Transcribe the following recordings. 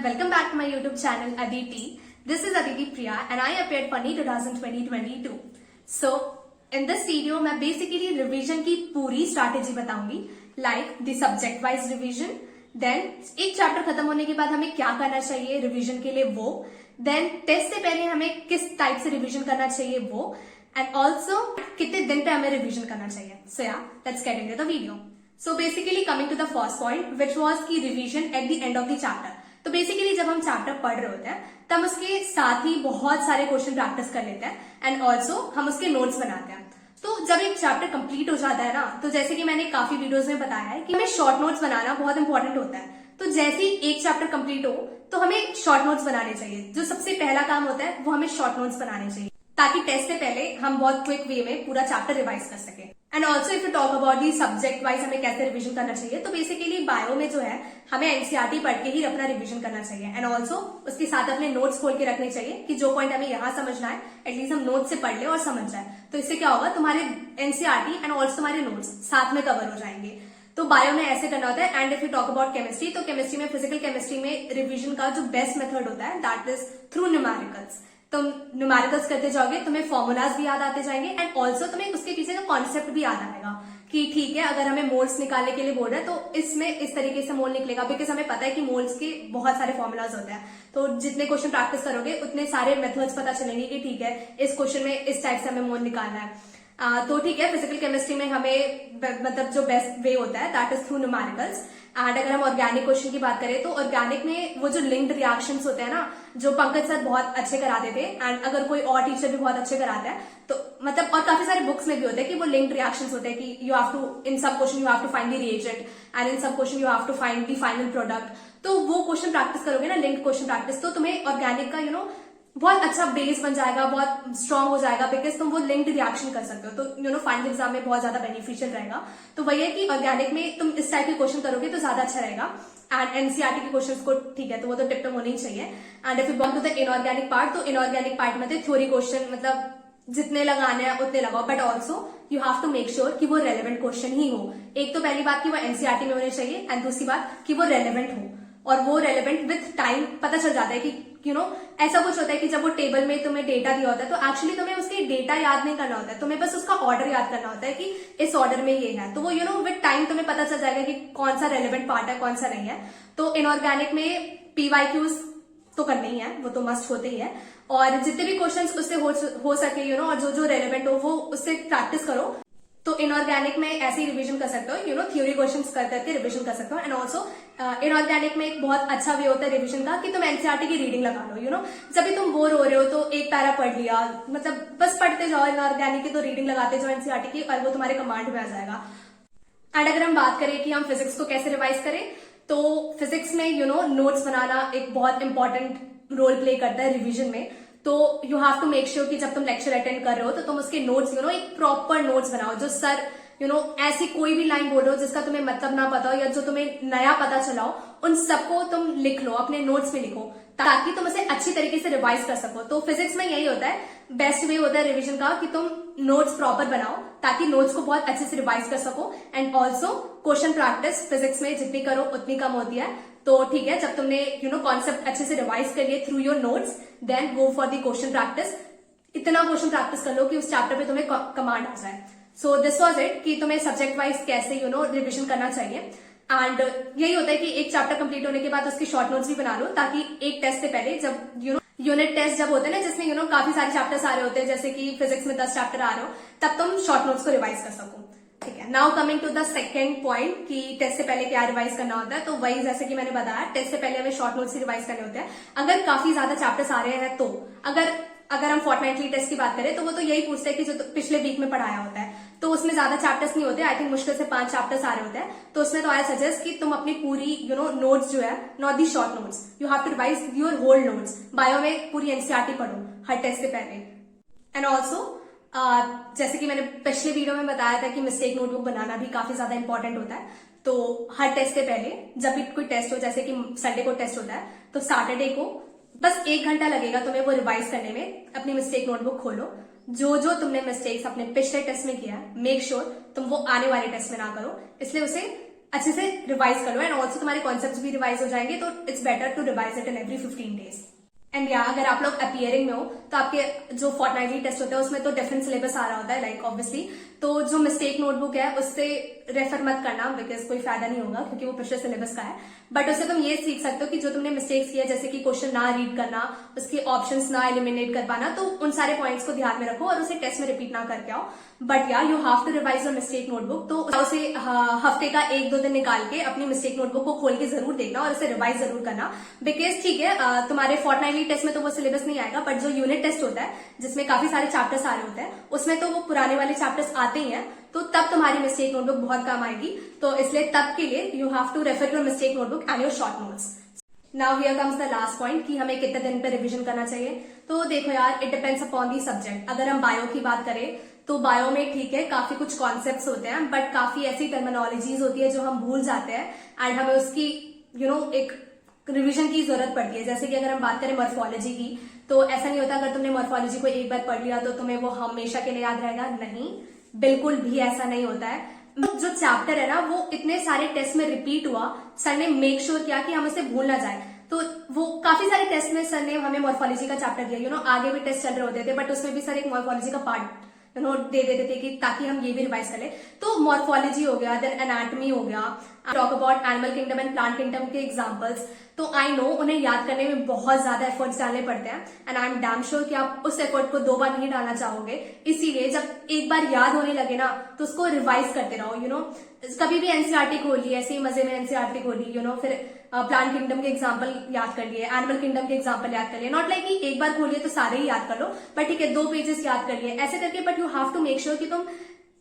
welcome back to my YouTube channel Aditi. This is Aditi Priya and I appeared for NEET 2022. So in this video मैं basically revision की पूरी strategy बताऊंगी, like the subject wise revision, then एक chapter खत्म होने के बाद हमें क्या करना चाहिए revision के लिए वो, then test से पहले हमें किस type से revision करना चाहिए वो, and also कितने दिन पे हमें revision करना चाहिए. So yeah, let's get into the video. So basically coming to the first point, which was की revision at the end of the chapter. तो बेसिकली जब हम चैप्टर पढ़ रहे होते हैं तब उसके साथ ही बहुत सारे क्वेश्चन प्रैक्टिस कर लेते हैं एंड ऑल्सो हम उसके नोट्स बनाते हैं. तो जब एक चैप्टर कंप्लीट हो जाता है ना, तो जैसे कि मैंने काफी वीडियोस में बताया है कि हमें शॉर्ट नोट्स बनाना बहुत इंपॉर्टेंट होता है. तो जैसे ही एक चैप्टर कंप्लीट हो तो हमें शॉर्ट नोट्स बनाने चाहिए. जो सबसे पहला काम होता है वो हमें शॉर्ट नोट्स बनाने चाहिए ताकि टेस्ट से पहले हम बहुत क्विक वे में पूरा चैप्टर रिवाइज कर सके. And also if you talk about the subject wise हमें कैसे रिवीजन करना चाहिए, तो बेसिकली बायो में जो है हमें एनसीईआरटी पढ़ के ही अपना रिवीजन करना चाहिए एंड ऑल्सो उसके साथ अपने नोट्स खोल के रखने चाहिए कि जो पॉइंट हमें यहाँ समझना है एटलीस्ट हम नोट्स से पढ़ ले और समझ जाए. तो इससे क्या होगा, तुम्हारे एनसीईआरटी एंड ऑल्सो तुम्हारे नोट्स साथ में कवर हो जाएंगे. तो बायो में ऐसे करना होता है. And if you talk about chemistry, तो केमिस्ट्री में फिजिकल केमिस्ट्री में रिवीजन का जो बेस्ट मेथड होता है दैट इज थ्रू न्यूमेरिकल्स. तुम न्यूमेरिकल्स करते जाओगे, तुम्हें फॉर्मूलाज भी याद आते जाएंगे एंड ऑल्सो तुम्हें उसके पीछे का कॉन्सेप्ट भी याद आएगा कि ठीक है अगर हमें मोल्स निकालने के लिए बोल रहा है तो इसमें इस तरीके से मोल निकलेगा, बिकॉज हमें पता है कि मोल्स के बहुत सारे फॉर्मूलाज होते हैं. तो जितने क्वेश्चन प्रैक्टिस करोगे उतने सारे मेथड्स पता चलेंगे कि ठीक है इस क्वेश्चन में इस टाइप से हमें मोल निकालना है. तो ठीक है, फिजिकल केमिस्ट्री में हमें मतलब जो बेस्ट वे होता है that is through numericals. And अगर हम ऑर्गेनिक क्वेश्चन की बात करें तो ऑर्गेनिक में वो जो लिंक्ड रिएक्शंस होते हैं ना, जो पंकज सर बहुत अच्छे कराते थे एंड अगर कोई और टीचर भी बहुत अच्छे कराते हैं तो मतलब, और काफी सारे बुक्स में भी होते हैं कि वो लिंक्ड रिएक्शंस होते हैं कि you have to in sub question you have to find the reagent and in sub question you have to find the final product. तो वो क्वेश्चन प्रैक्टिस करोगे ना, लिंक्ड क्वेश्चन प्रैक्टिस, तो तुम्हें ऑर्गेनिक का बहुत अच्छा बेस बन जाएगा, बहुत स्ट्रांग हो जाएगा, बिकॉज तुम वो लिंक्ड रिएक्शन कर सकते हो. तो फाइनल एग्जाम में बहुत ज्यादा बेनिफिशियल रहेगा. तो वही है कि ऑर्गेनिक में तुम इस टाइप के क्वेश्चन करोगे तो ज्यादा अच्छा रहेगा. एंड एनसीईआरटी के क्वेश्चंस को ठीक है तो वो तो टिप टॉप होने ही चाहिए. And if you go to the inorganic part, तो इनऑर्गेनिक पार्ट में थ्योरी क्वेश्चन मतलब जितने लगाने हैं उतने लगाओ, but also you have to make sure कि वो रेलेवेंट क्वेश्चन ही हो. एक तो पहली बात कि वो एनसीईआरटी में होने चाहिए एंड दूसरी बात कि वो रेलेवेंट हो. और वो रेलेवेंट विथ टाइम पता चल जाता है कि ऐसा कुछ होता है कि जब वो टेबल में तुम्हें डेटा दिया होता है तो एक्चुअली तुम्हें उसकी डेटा याद नहीं करना होता है, तुम्हें बस उसका ऑर्डर याद करना होता है कि इस ऑर्डर में ये है. तो वो विथ टाइम तुम्हें पता चल जाएगा कि कौन सा रेलेवेंट पार्ट है कौन सा नहीं है. तो इनऑर्गेनिक में पीवाईक्यूज तो करने ही है, वो तो मस्ट होते ही है. और जितने भी क्वेश्चंस उससे हो सके और जो रेलेवेंट हो वो उससे प्रैक्टिस करो. तो इनऑर्गेनिक में ऐसे ही रिवीजन कर सकते हो, थ्योरी क्वेश्चंस कर करके रिवीजन कर सकते हो. एंड ऑल्सो इनऑर्गेनिक में एक बहुत अच्छा वे होता है रिवीजन का कि तुम एनसीईआरटी की रीडिंग लगा लो. जब भी तुम बोर हो रहे हो तो एक पैरा पढ़ लिया, मतलब बस पढ़ते जाओ इनऑर्गेनिक की, तो रीडिंग लगाते जाओ एनसीईआरटी की और वो तुम्हारे कमांड में आ जाएगा. एंड अगर हम बात करें कि हम फिजिक्स को कैसे रिवाइज करें, तो फिजिक्स में नोट्स बनाना एक बहुत इंपॉर्टेंट रोल प्ले करता है रिविजन में. तो you have to make sure कि जब तुम लेक्चर अटेंड कर रहे हो तो तुम उसके नोट्स एक प्रॉपर नोट्स बनाओ. जो सर ऐसी कोई भी लाइन बोल रहे हो जिसका तुम्हें मतलब ना पता हो या जो तुम्हें नया पता चला हो, उन सबको तुम लिख लो, अपने नोट्स में लिखो ताकि तुम उसे अच्छी तरीके से रिवाइज कर सको. तो फिजिक्स में यही होता है, बेस्ट वे होता है रिवीजन का कि तुम नोट्स प्रॉपर बनाओ ताकि नोट्स को बहुत अच्छे से रिवाइज कर सको. And also question practice physics में जितनी करो उतनी कम होती है. तो ठीक है, जब तुमने कॉन्सेप्ट अच्छे से रिवाइज कर लिए through your notes, then go for the question practice. इतना क्वेश्चन प्रैक्टिस कर लो कि उस चैप्टर पे तुम्हें कमांड आ जाए. सो दिस वॉज इट कि तुम्हें सब्जेक्ट वाइज कैसे रिविजन करना चाहिए. एंड यही होता है कि एक चैप्टर कंप्लीट होने के बाद उसके शॉर्ट नोट्स भी बना लो ताकि एक टेस्ट से पहले जब यूनिट टेस्ट जब होते हैं ना, जिसमें काफी सारे चैप्टर्स आ रहे होते हैं, जैसे कि फिजिक्स में 10 चैप्टर आ रहे हो, तब तुम शॉर्ट नोट्स को रिवाइज कर सको. ठीक है, now coming to the second point कि टेस्ट से पहले क्या रिवाइज करना होता है. तो वही जैसे कि मैंने बताया, टेस्ट से पहले हमें शॉर्ट नोट्स ही रिवाइज करने होते हैं. अगर काफी ज्यादा चैप्टर्स आ रहे हैं तो अगर हम फोर्टनाइटली टेस्ट की बात करें तो वो तो यही पूछते हैं कि जो पिछले वीक में पढ़ाया होता है, तो उसमें ज्यादा चैप्टर्स नहीं होते. आई थिंक मुश्किल से 5 चैप्टर्स आ रहे होते हैं. तो उसमें तो आई सजेस्ट कि तुम अपनी पूरी नोट्स जो है, not the short notes, you have to revise your whole notes. Bio में पूरी एनसीईआरटी पढ़ो हर टेस्ट से पहले. एंड ऑल्सो जैसे कि मैंने पिछले वीडियो में बताया था कि मिस्टेक नोटबुक बनाना भी काफी ज्यादा इंपॉर्टेंट होता है. तो हर टेस्ट से पहले जब भी कोई टेस्ट हो, जैसे कि संडे को टेस्ट होता है, तो सैटरडे को बस 1 घंटा लगेगा तुम्हें वो रिवाइज करने में. अपनी मिस्टेक नोटबुक खोलो, जो तुमने मिस्टेक्स अपने पिछले टेस्ट में किया है, मेक श्योर तुम वो आने वाले टेस्ट में ना करो, इसलिए उसे अच्छे से रिवाइज कर लो, एंड ऑल्सो तुम्हारे कॉन्सेप्ट्स भी रिवाइज हो जाएंगे, तो it's better to revise it in every 15 days. And या अगर आप लोग अपीयरिंग में हो तो आपके जो फोर्टनाइटली टेस्ट होते हैं उसमें तो डिफरेंट सिलेबस आ रहा होता है, लाइक ऑब्वियसली, तो जो मिस्टेक नोटबुक है उससे रेफर मत करना, बिकॉज कोई फायदा नहीं होगा क्योंकि वो पिछले सिलेबस का है। बट उससे तुम ये सीख सकते हो कि जो तुमने मिस्टेक्स किया, जैसे कि क्वेश्चन ना रीड करना, उसके ऑप्शंस ना एलिमिनेट कर पाना, तो उन सारे पॉइंट्स को ध्यान में रखो और उसे टेस्ट में रिपीट ना करके आओ। बट या you have to revise your mistake notebook, तो उसे हफ्ते का 1-2 दिन निकाल के अपनी मिस्टेक नोटबुक को खोल के जरूर देखना और उसे रिवाइज जरूर करना। बिकॉज ठीक है, तुम्हारे फोर्टनाइटली टेस्ट में तो वो सिलेबस नहीं आएगा, बट जो यूनिट टेस्ट होता है जिसमें काफी सारे चैप्टर्स आ रहे होते हैं, उसमें तो वो पुराने वाले चैप्टर्स आते ही हैं, तो तब तुम्हारी मिस्टेक नोटबुक बहुत काम आएगी। तो इसलिए तब के लिए you have to refer your mistake notebook and your short notes. Now here comes the last point कि हमें कितने दिन पे रिवीजन करना चाहिए। तो देखो यार, it depends upon the subject. अगर हम बायो की बात करें तो बायो में ठीक है, काफी कुछ कॉन्सेप्ट्स होते हैं, बट काफी ऐसी टर्मिनोलॉजीज होती है जो हम भूल जाते हैं एंड हमें उसकी एक रिवीजन की जरूरत पड़ती है। जैसे कि अगर हम बात करें मॉर्फोलॉजी की, तो ऐसा नहीं होता अगर तुमने मॉर्फोलॉजी को एक बार पढ़ लिया तो तुम्हें वो हमेशा के लिए याद रहेगा, नहीं, बिल्कुल भी ऐसा नहीं होता है। जो चैप्टर है ना वो इतने सारे टेस्ट में रिपीट हुआ, सर ने मेक श्योर किया कि हम उसे भूल ना जाए, तो वो काफी सारे टेस्ट में सर ने हमें मॉर्फोलॉजी का चैप्टर दिया, आगे भी टेस्ट चल रहे होते थे, बट उसमें भी सर एक मॉर्फोलॉजी का पार्ट दे देते थे कि ताकि हम ये भी रिवाइज कर ले। तो मॉर्फोलॉजी हो गया, देन एनाटॉमी हो गया, talk about animal kingdom and plant kingdom के एग्जांपल्स, तो आई नो उन्हें याद करने में बहुत ज्यादा एफर्ट्स डालने पड़ते हैं, and I am damn sure कि आप उस एफर्ट को 2 बार नहीं डालना चाहोगे। इसीलिए जब एक बार याद होने लगे ना तो उसको रिवाइज करते रहो। कभी भी एनसीईआरटी खोली, ऐसे ही मजे में एनसीईआरटी खोली, फिर प्लांट किंगडम के एग्जांपल याद कर लिए, एनिमल किंगडम के एग्जांपल याद कर लिए, नॉट लाइक कि एक बार खोलिए तो सारे ही याद कर लो, बट ठीक है 2 पेजेस याद कर लिए ऐसे करके, but you have to make sure कि तुम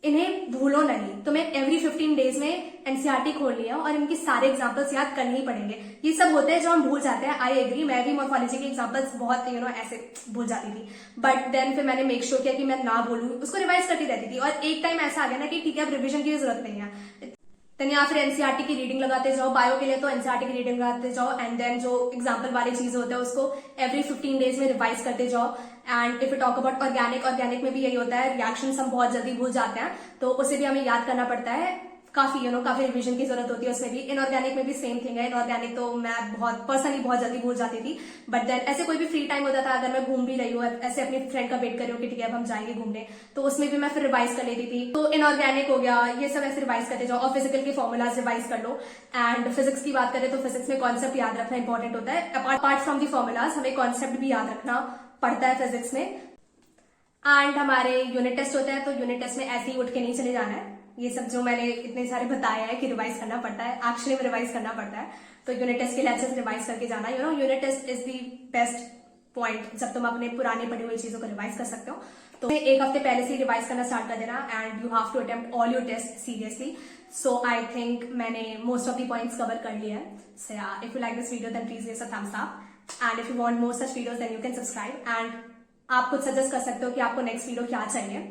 इन्हें भूलो नहीं। तुम्हें एवरी 15 डेज में एनसीईआरटी खोल लिया और इनके सारे एग्जांपल्स याद करने ही पड़ेंगे। ये सब होते हैं जो हम भूल जाते हैं, आई एग्री, मैं भी मॉर्फोलॉजी के एग्जांपल्स बहुत ऐसे भूल जाती थी, बट देन फिर मैंने मेक श्योर किया कि मैं ना भूलूं, उसको रिवाइज करती रहती थी, और एक टाइम ऐसा आ गया ना कि ठीक है अब रिविजन की जरूरत नहीं है, देन या फिर एनसीईआरटी की रीडिंग लगाते जाओ। बायो के लिए तो एनसीईआरटी की रीडिंग लगाते जाओ, एंड देन जो एग्जांपल वाली चीजें होते हैं उसको एवरी 15 डेज में रिवाइज करते जाओ। And if you talk about organic में भी यही होता है, रिएक्शंस हम बहुत जल्दी भूल जाते हैं, तो उसे भी हमें याद करना पड़ता है, काफी काफी रिवीजन की जरूरत होती है उसमें भी। इनऑर्गेनिक में भी सेम थिंग है, इनऑर्गेनिक तो मैं पर्सनली बहुत जल्दी भूल जाती थी, बट देन ऐसे कोई भी फ्री टाइम होता था, अगर मैं घूम भी रही हूँ, ऐसे अपनी फ्रेंड का वेट कर रही हूँ कि ठीक है अब हम जाएंगे घूमने, तो उसमें भी मैं फिर रिवाइज कर लेती थी। तो इनऑर्गेनिक हो गया, ये सब ऐसे रिवाइज करते जाओ, और फिजिकल के फॉर्मूलाज रिवाइज कर लो। एंड फिजिक्स की बात करें तो फिजिक्स में कॉन्सेप्ट याद रखना इंपॉर्टेंट होता है, अपार्ट फ्रॉम दी फॉर्मूलाज हमें कॉन्सेप्ट भी याद रखना पड़ता है फिजिक्स में। एंड हमारे यूनिट टेस्ट होता है, तो यूनिट टेस्ट में ऐसे ही उठ के नहीं चले जाना है। ये सब जो मैंने इतने सारे बताया है कि रिवाइज करना पड़ता है, एक्चुअली में रिवाइज करना पड़ता है, तो यूनिट टेस्ट के लिए अच्छे से रिवाइज करके जाना। Unit test is the best point जब तुम अपने पुरानी पढ़ी हुई चीजों को रिवाइज कर सकते हो। तो एक हफ्ते पहले से रिवाइज करना स्टार्ट कर देना, and you have to attempt all your test seriously. So I think मैंने most of the points cover कर लिया है। So if you like this video then please give a thumbs up, and if you want more such videos then you can subscribe, and आप खुद suggest कर सकते हो कि आपको नेक्स्ट वीडियो क्या चाहिए।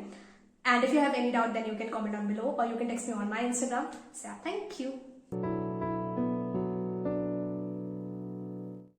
And if you have any doubt, then you can comment down below, or you can text me on my Instagram. So yeah, thank you.